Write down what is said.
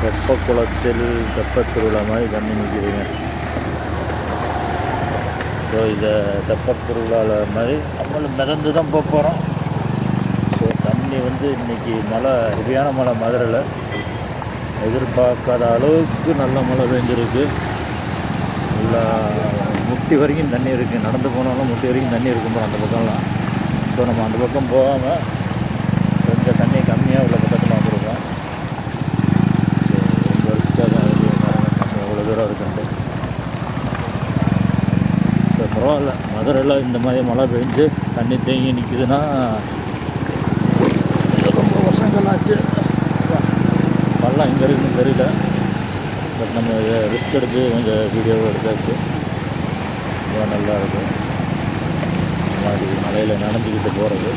தெப்பக்குளத்தில் தெப்பத் திருவிழா மாதிரி தண்ணி நிற்கிதுங்க. ஸோ இதை தெப்பத் திருவிழாவில் மாதிரி நம்மளும் மிதந்து தான் போக போகிறோம். ஸோ தண்ணி வந்து இன்றைக்கி மழை, ஹெவியான மழை மதுரையில் எதிர்பார்க்காத அளவுக்கு நல்ல மழை பெஞ்சிருக்கு. நல்லா முட்டி வரைக்கும் தண்ணி இருக்குது. நடந்து போனாலும் முட்டி வரைக்கும் தண்ணி இருக்கும் அந்த பக்கம்லாம். ஸோ நம்ம அந்த பக்கம் போகாமல் கொஞ்சம் தண்ணி கம்மியாக உள்ள பக்கத்தில் வந்துருக்கோம். ஸோ ரொம்ப ரிஸ்க்காக தான் இருக்குது. தண்ணி எவ்வளோ தூரம் இருக்குன்ட்டு. ஸோ பரவாயில்ல, மதுரையில் இந்த மாதிரி மழை பெஞ்சு தண்ணி தேங்கி நிற்கிதுன்னா ரொம்ப வருஷங்கள் ஆச்சு. பள்ளம் எங்கே இருக்குன்னு தெரியல. பட் நம்ம ரிஸ்க் எடுத்து கொஞ்சம் வீடியோவை எடுத்தாச்சு. ரொம்ப நல்லா இருக்கும் இந்த மாதிரி மலையில் நடந்துக்கிட்டு போகிறது.